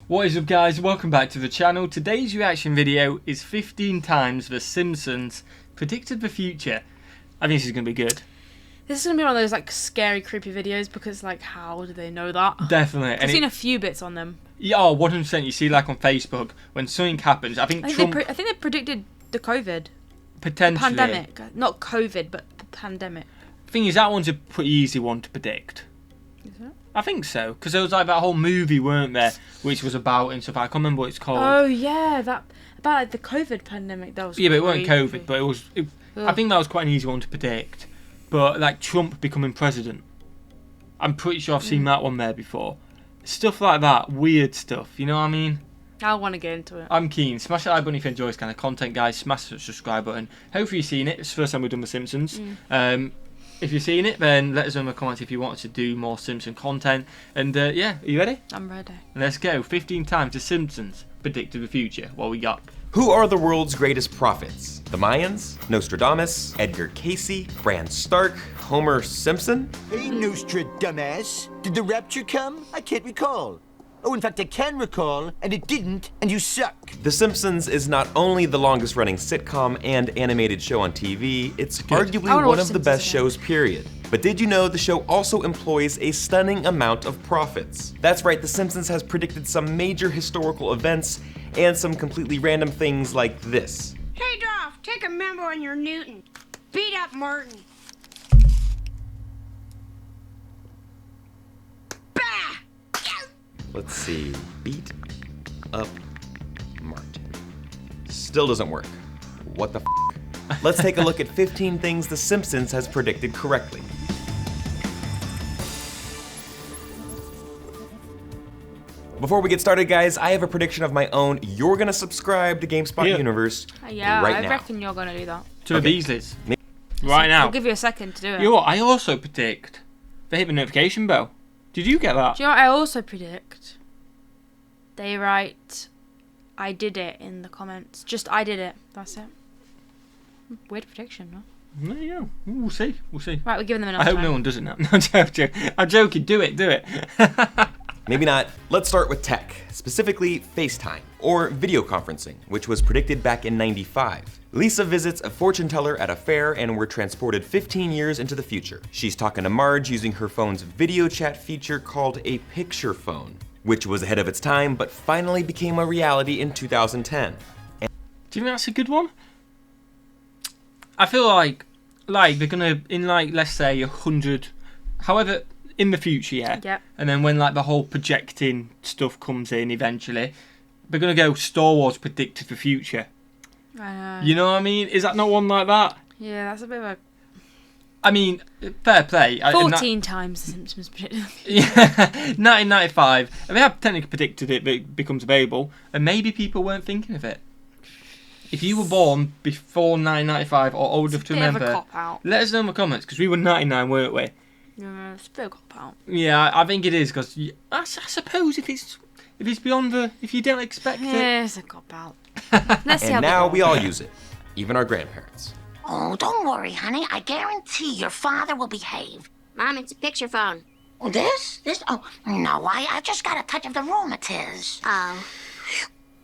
What is up, guys? Welcome back to the channel. Today's reaction video is 15 times The Simpsons predicted the future. I think this is going to be good. This is going to be one of those like scary, creepy videos because like how do they know that? Definitely. I've seen a few bits on them. Yeah, 100%. You see like on Facebook when something happens. I think Trump... I think they predicted the COVID. Potentially. The pandemic. Not COVID, but the pandemic. The thing is, that one's a pretty easy one to predict. Is it? I think so, because there was like that whole movie, weren't there, which was about and stuff. I can't remember what it's called. Oh yeah, that about like the COVID pandemic. That was yeah, but it wasn't crazy. COVID. But it was. I think that was quite an easy one to predict. But like Trump becoming president, I'm pretty sure I've seen that one there before. Stuff like that, weird stuff. You know what I mean? I want to get into it. I'm keen. Smash that like button if you enjoy this kind of content, guys. Smash the subscribe button. Hopefully you've seen it. It's the first time we've done The Simpsons. If you've seen it, then let us know in the comments if you want us to do more Simpson content. And yeah, are you ready? I'm ready. Let's go. 15 times The Simpsons predicted the future. What we got? Who are the world's greatest prophets? The Mayans, Nostradamus, Edgar Cayce, Bran Stark, Homer Simpson? Hey, Nostradamus. Did the rapture come? I can't recall. Oh, in fact, I can recall, and it didn't, and you suck. The Simpsons is not only the longest running sitcom and animated show on TV, it's arguably one of the best shows, period. But did you know the show also employs a stunning amount of prophets? That's right, The Simpsons has predicted some major historical events and some completely random things like this. Hey, Dolph, take a memo on your Newton. Beat up Martin. Let's see, beat up Martin. Still doesn't work. What the f? Let's take a look at 15 things The Simpsons has predicted correctly. Before we get started, guys, I have a prediction of my own. You're gonna subscribe to GameSpot Universe Yeah, right I now. reckon you're gonna do that. To the Beasleys. Right now. I'll give you a second to do it. You know what? I also predict they hit the notification bell. Did you get that? Do you know what I also predict? They write, I did it in the comments. Just, I did it. That's it. Weird prediction, no? There you go. We'll see. We'll see. Right, we're giving them enough I hope time. no one does it now. No, I'm joking. I'm joking. Do it. Do it. Maybe not. Let's start with tech, specifically FaceTime, or video conferencing, which was predicted back in '95. Lisa visits a fortune teller at a fair and we're transported 15 years into the future. She's talking to Marge using her phone's video chat feature called a picture phone, which was ahead of its time but finally became a reality in 2010. Do you think that's a good one? I feel like they're gonna, in like, let's say 100, however, in the future, yeah. Yep. And then when like the whole projecting stuff comes in eventually, they're gonna go Star Wars predicted the future. I know. You know what I mean? Is that not one like that? Yeah, that's a bit of a... I mean, fair play. 14 times The Simpsons predicted. Yeah, 1995. And they have technically predicted it, but it becomes available, and maybe people weren't thinking of it. If you were born before 1995 or old enough to remember, Bit of a cop-out. let us know in the comments, because we were 99, weren't we? Yeah, it's a bit of a cop-out. Yeah, I think it is, because I suppose if it's beyond if you don't expect it. Yeah, it's a cop-out. Let's see how And they now go. we all use it, even our grandparents. Oh, don't worry, honey. I guarantee your father will behave. Mom, it's a picture phone. Oh, this? Oh, no, I just got a touch of the rheumatiz. Oh.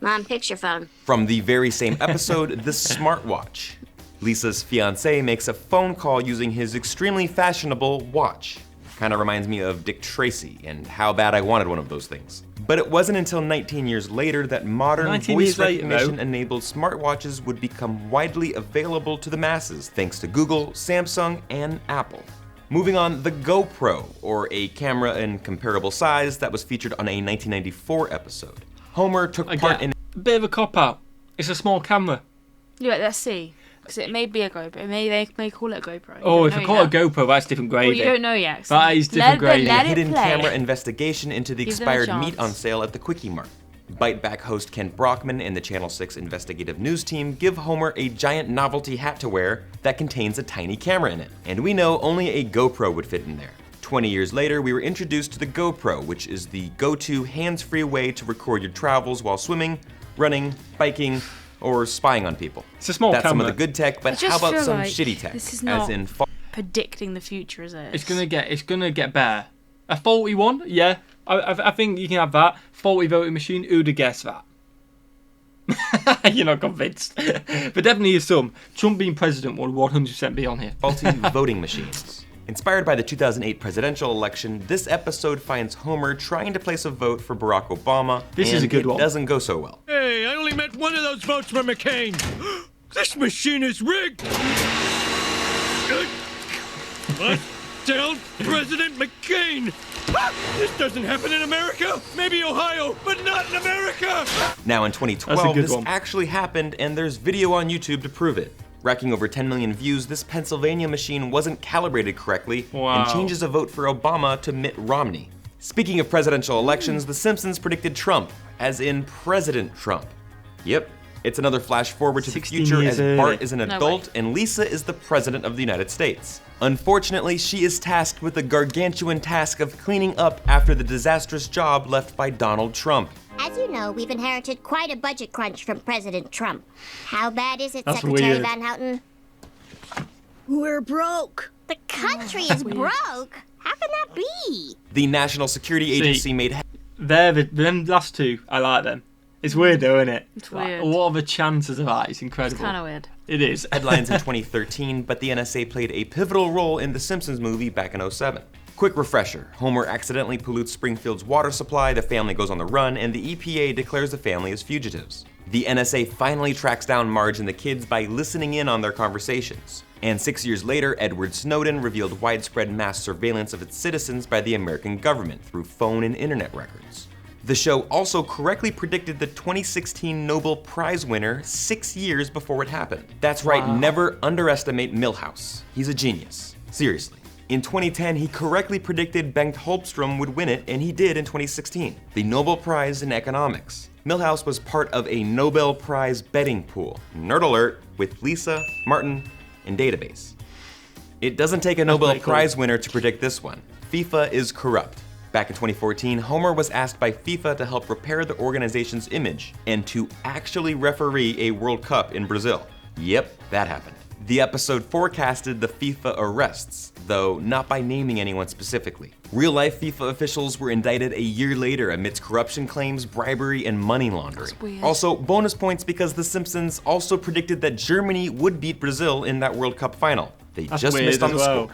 Mom, picture phone. From the very same episode, the smartwatch. Lisa's fiancé makes a phone call using his extremely fashionable watch. Kind of reminds me of Dick Tracy and how bad I wanted one of those things. But it wasn't until 19 years later that modern 19 voice years later, recognition-enabled smartwatches would become widely available to the masses, thanks to Google, Samsung, and Apple. Moving on, the GoPro, or a camera in comparable size that was featured on a 1994 episode. Homer took part in... A bit of a cop-out. It's a small camera. Yeah, let's see. Because it may be a GoPro. They may call it a GoPro. You Oh, don't if I know call yet. it a GoPro, that's different gravy. Well, you don't know yet. So That is different gravy. Let it hidden play. camera investigation into the Give them a expired chance. meat on sale at the Quickie Mart. Bite Back host Ken Brockman and the Channel 6 investigative news team give Homer a giant novelty hat to wear that contains a tiny camera in it. And we know only a GoPro would fit in there. 20 years later, we were introduced to the GoPro, which is the go-to hands-free way to record your travels while swimming, running, biking, or spying on people. It's a small That's some of camera. the good tech, I but just how about feel some like shitty tech? this is as not in predicting the future, is it? It's gonna get better. A faulty one, yeah. I think you can have that. Faulty voting machine, who'd have guessed that? You're not convinced. But definitely is some. Trump being president would 100% be on here. Faulty voting machines. Inspired by the 2008 presidential election, this episode finds Homer trying to place a vote for Barack Obama. This is a good one. It doesn't go so well. Hey, I only meant one of those votes for McCain. This machine is rigged. What? Tell President McCain. This doesn't happen in America. Maybe Ohio, but not in America. Now in 2012, this one. actually happened, and there's video on YouTube to prove it. Racking over 10 million views, this Pennsylvania machine wasn't calibrated correctly and changes a vote for Obama to Mitt Romney. Speaking of presidential elections, The Simpsons predicted Trump, as in President Trump. Yep, it's another flash forward to the future as Bart is an adult and Lisa is the president of the United States. Unfortunately, she is tasked with the gargantuan task of cleaning up after the disastrous job left by Donald Trump. As you know, we've inherited quite a budget crunch from President Trump. How bad is it, That's Secretary weird. Van Houten? We're broke. The country is broke. How can that be? The National Security Agency made Them last two, I like them. It's weird though, isn't it? It's weird. What are the chances of that? It's incredible. It's kind of weird. It is. headlines in 2013, but the NSA played a pivotal role in The Simpsons movie back in 2007. Quick refresher, Homer accidentally pollutes Springfield's water supply, the family goes on the run, and the EPA declares the family as fugitives. The NSA finally tracks down Marge and the kids by listening in on their conversations. And 6 years later, Edward Snowden revealed widespread mass surveillance of its citizens by the American government through phone and internet records. The show also correctly predicted the 2016 Nobel Prize winner 6 years before it happened. That's right, never underestimate Milhouse. He's a genius. Seriously. In 2010, he correctly predicted Bengt Holmstrom would win it, and he did in 2016. The Nobel Prize in Economics. Milhouse was part of a Nobel Prize betting pool. Nerd alert, with Lisa, Martin, and Database. It doesn't take a Nobel Prize winner to predict this one. FIFA is corrupt. Back in 2014, Homer was asked by FIFA to help repair the organization's image and to actually referee a World Cup in Brazil. Yep, that happened. The episode forecasted the FIFA arrests, though not by naming anyone specifically. Real-life FIFA officials were indicted a year later amidst corruption claims, bribery, and money laundering. Also, bonus points because The Simpsons also predicted that Germany would beat Brazil in that World Cup final. They just missed on the score.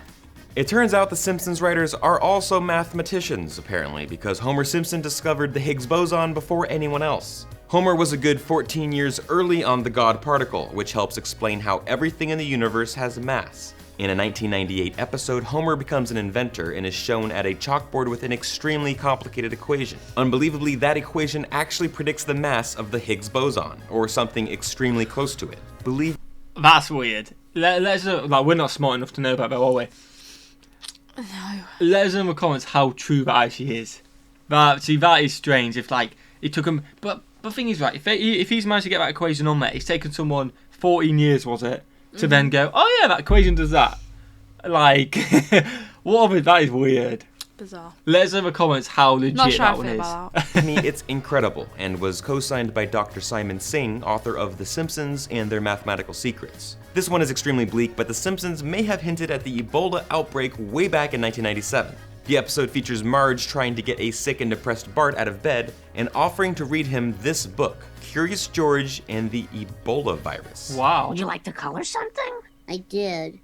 It turns out the Simpsons writers are also mathematicians, apparently, because Homer Simpson discovered the Higgs boson before anyone else. Homer was a good 14 years early on the God particle, which helps explain how everything in the universe has mass. In a 1998 episode, Homer becomes an inventor and is shown at a chalkboard with an extremely complicated equation. Unbelievably, that equation actually predicts the mass of the Higgs boson, or something extremely close to it. That's weird. Let's we're not smart enough to know about that, are we? No. Let us know in the comments how true that actually is. That is strange. If it took him, but the thing is, right? If he's managed to get that equation on there, it's taken someone 14 years, was it, to then go, oh yeah, that equation does that. That is weird. Bizarre. Let us know in the comments how legit Not sure that I one feel is. about that. To me, it's incredible, and was co-signed by Dr. Simon Singh, author of The Simpsons and Their Mathematical Secrets. This one is extremely bleak, but The Simpsons may have hinted at the Ebola outbreak way back in 1997. The episode features Marge trying to get a sick and depressed Bart out of bed and offering to read him this book, Curious George and the Ebola Virus. Wow. Would you like to color something? I did.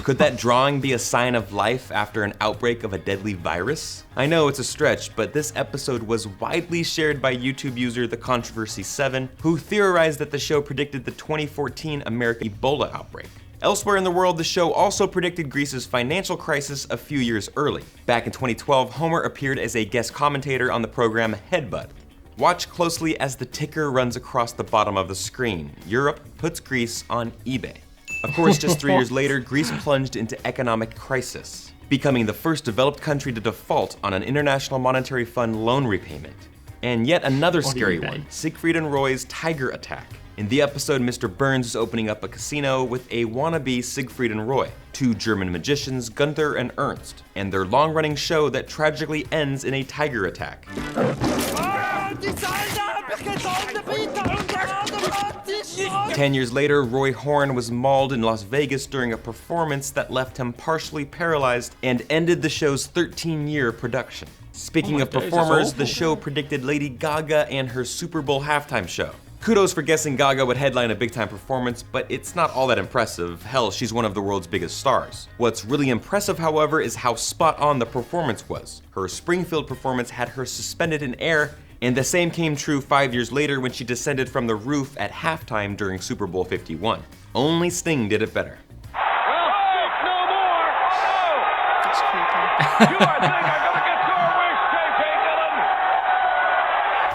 Could that drawing be a sign of life after an outbreak of a deadly virus? I know it's a stretch, but this episode was widely shared by YouTube user The Controversy 7, who theorized that the show predicted the 2014 American Ebola outbreak. Elsewhere in the world, the show also predicted Greece's financial crisis a few years early. Back in 2012, Homer appeared as a guest commentator on the program Headbutt. Watch closely as the ticker runs across the bottom of the screen. Europe puts Greece on eBay. Of course, just 3 years later, Greece plunged into economic crisis, becoming the first developed country to default on an International Monetary Fund loan repayment. And yet another scary one, Siegfried and Roy's tiger attack. In the episode, Mr. Burns is opening up a casino with a wannabe Siegfried and Roy, two German magicians, Gunther and Ernst, and their long-running show that tragically ends in a tiger attack. 10 years later, Roy Horn was mauled in Las Vegas during a performance that left him partially paralyzed and ended the show's 13-year production. Speaking of performers, the show predicted Lady Gaga and her Super Bowl halftime show. Kudos for guessing Gaga would headline a big-time performance, but it's not all that impressive. Hell, she's one of the world's biggest stars. What's really impressive, however, is how spot-on the performance was. Her Springfield performance had her suspended in air, and the same came true 5 years later when she descended from the roof at halftime during Super Bowl 51. Only Sting did it better. That's creepy.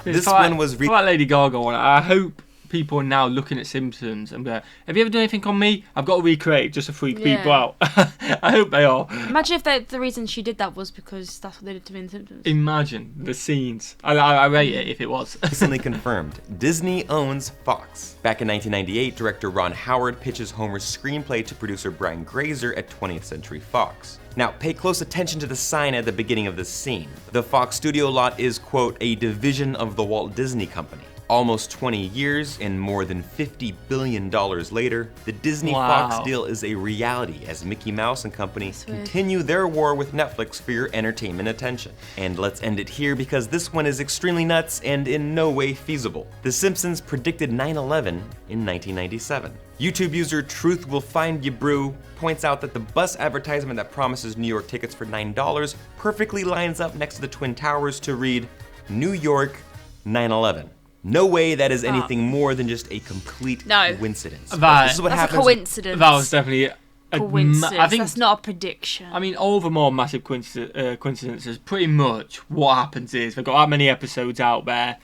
This one was for that Lady Gaga one. I hope people are now looking at Simpsons and be like, have you ever done anything on me? I've got to recreate just to freak people out. I hope they are. Imagine if the reason she did that was because that's what they did to me in Simpsons. Imagine the scenes. I rate it if it was. Recently confirmed, Disney owns Fox. Back in 1998, director Ron Howard pitches Homer's screenplay to producer Brian Grazer at 20th Century Fox. Now, pay close attention to the sign at the beginning of this scene. The Fox studio lot is, quote, a division of the Walt Disney Company. Almost 20 years and more than $50 billion later, the Disney-Fox deal is a reality as Mickey Mouse and company continue their war with Netflix for your entertainment attention. And let's end it here because this one is extremely nuts and in no way feasible. The Simpsons predicted 9/11 in 1997. YouTube user Truth Will Find You Brew points out that the bus advertisement that promises New York tickets for $9 perfectly lines up next to the Twin Towers to read, New York 9/11. No way that is anything more than just a complete coincidence. This is what happens. A coincidence. That was definitely a coincidence. I think that's not a prediction. I mean, all the more massive coincidences, pretty much what happens is they've got that many episodes out there,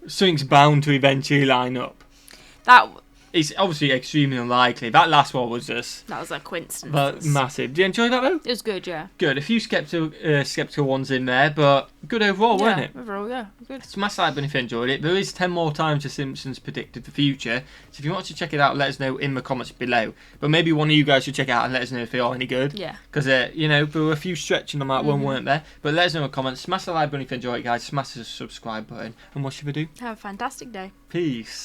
something's bound to eventually line up. It's obviously extremely unlikely. That last one was just... That was a coincidence. But massive. Did you enjoy that though? It was good, yeah. Good. A few skeptical ones in there, but good overall, wasn't it? Overall, yeah. Good. Smash that button if you enjoyed it. There is 10 more times The Simpsons predicted the future. So if you want to check it out, let us know in the comments below. But maybe one of you guys should check it out and let us know if they are any good. Yeah. Because, you know, there were a few stretching on that one, weren't there? But let us know in the comments. Smash the like button if you enjoyed it, guys. Smash the subscribe button. And what should we do? Have a fantastic day. Peace.